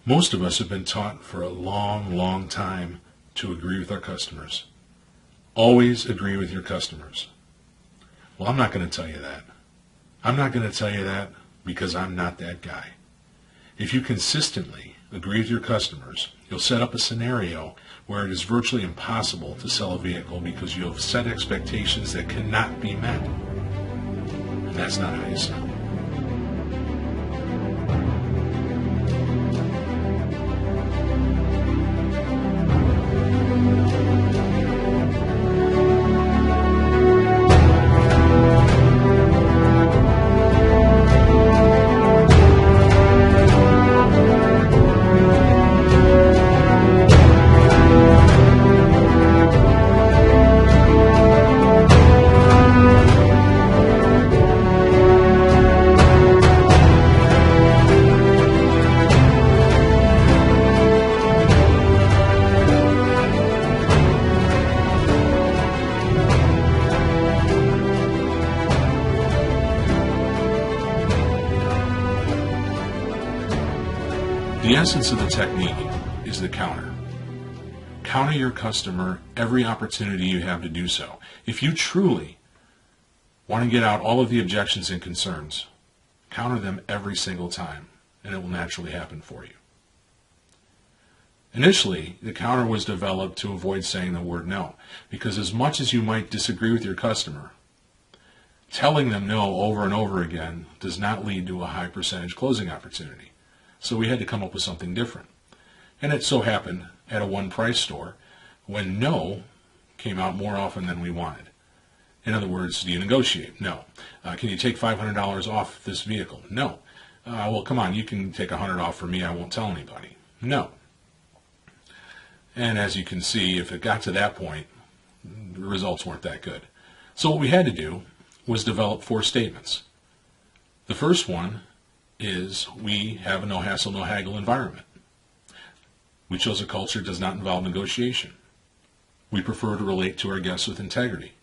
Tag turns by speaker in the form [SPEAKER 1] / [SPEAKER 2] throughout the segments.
[SPEAKER 1] Most of us have been taught for a long, long time to agree with our customers. Always agree with your customers. Well, I'm not going to tell you that. I'm not going to tell you that because I'm not that guy. If you consistently agree with your customers, you'll set up a scenario where it is virtually impossible to sell a vehicle because you have set expectations that cannot be met. And that's not how you sell. The essence of the technique is the counter. Counter your customer every opportunity you have to do so. If you truly want to get out all of the objections and concerns, counter them every single time, and it will naturally happen for you. Initially, the counter was developed to avoid saying the word no, because as much as you might disagree with your customer, telling them no over and over again does not lead to a high percentage closing opportunity. So we had to come up with something different. And it so happened at a one-price store when no came out more often than we wanted. In other words, do you negotiate? No. Can you take $500 off this vehicle? No. Well, come on, you can take $100 off for me. I won't tell anybody. No. And as you can see, if it got to that point, the results weren't that good. So what we had to do was develop 4 statements. The first one is we have a no hassle, no haggle environment. We chose a culture that does not involve negotiation. We prefer to relate to our guests with integrity.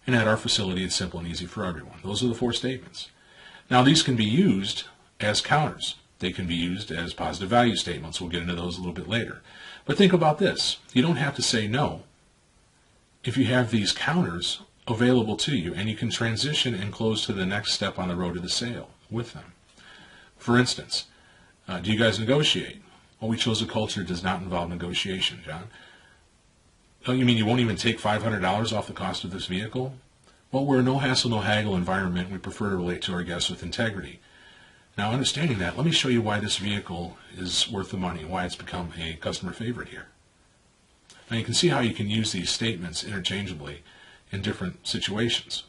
[SPEAKER 1] And at our facility, it's simple and easy for everyone. Those are the 4 statements. Now, these can be used as counters. They can be used as positive value statements. We'll get into those a little bit later. But think about this. You don't have to say no if you have these counters available to you, and you can transition and close to the next step on the road to the sale with them. For instance, do you guys negotiate? Well, we chose a culture that does not involve negotiation, John. Oh, you mean you won't even take $500 off the cost of this vehicle? Well, we're a no hassle, no haggle environment. We prefer to relate to our guests with integrity. Now, understanding that, let me show you why this vehicle is worth the money, why it's become a customer favorite here. Now, you can see how you can use these statements interchangeably in different situations.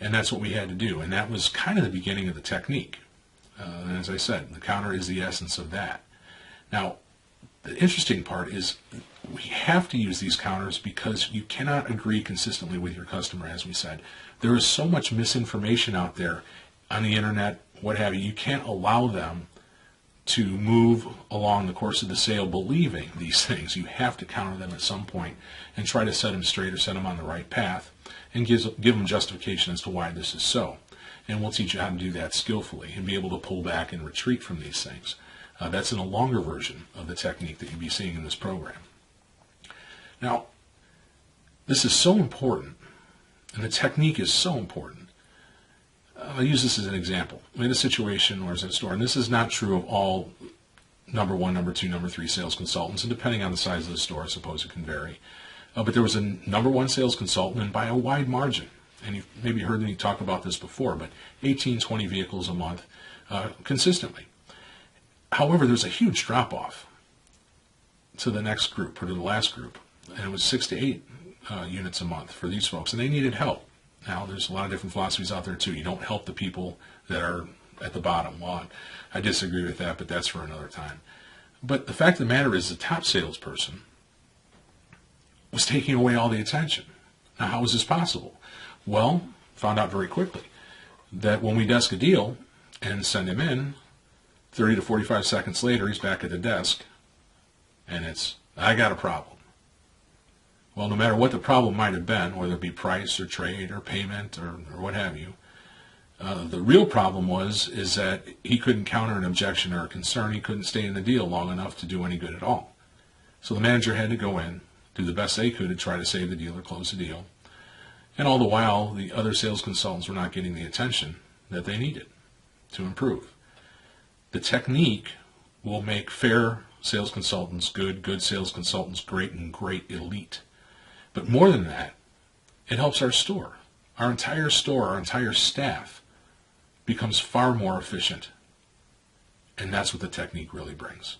[SPEAKER 1] And that's what we had to do, and that was kind of the beginning of the technique. And as I said, the counter is the essence of that. Now, the interesting part is we have to use these counters because you cannot agree consistently with your customer, as we said. There is so much misinformation out there on the internet, what have you. You can't allow them to move along the course of the sale believing these things. You have to counter them at some point and try to set them straight or set them on the right path and give them justification as to why this is so. And we'll teach you how to do that skillfully and be able to pull back and retreat from these things. That's in a longer version of the technique that you'll be seeing in this program. Now, this is so important, and the technique is so important. I'll use this as an example. We had a situation where I was at a store, and this is not true of all number 1, number 2, number 3 sales consultants, and depending on the size of the store, I suppose it can vary. But there was a number 1 sales consultant, and by a wide margin, and you've maybe heard me talk about this before, but 18, 20 vehicles a month consistently. However, there's a huge drop-off to the next group, or to the last group, and it was 6 to 8 units a month for these folks, and they needed help. Now, there's a lot of different philosophies out there, too. You don't help the people that are at the bottom. Well, I disagree with that, but that's for another time. But the fact of the matter is the top salesperson was taking away all the attention. Now, how is this possible? Well, found out very quickly that when we desk a deal and send him in, 30 to 45 seconds later, he's back at the desk, and it's, I got a problem. Well, no matter what the problem might have been, whether it be price or trade or payment or what have you, The real problem is that he couldn't counter an objection or a concern. He couldn't stay in the deal long enough to do any good at all. So the manager had to go in, do the best they could to try to save the deal or close the deal. And all the while, the other sales consultants were not getting the attention that they needed to improve. The technique will make fair sales consultants good sales consultants great, and great elite. But more than that, it helps our store. Our entire store, our entire staff becomes far more efficient. And that's what the technique really brings.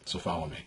[SPEAKER 1] So follow me.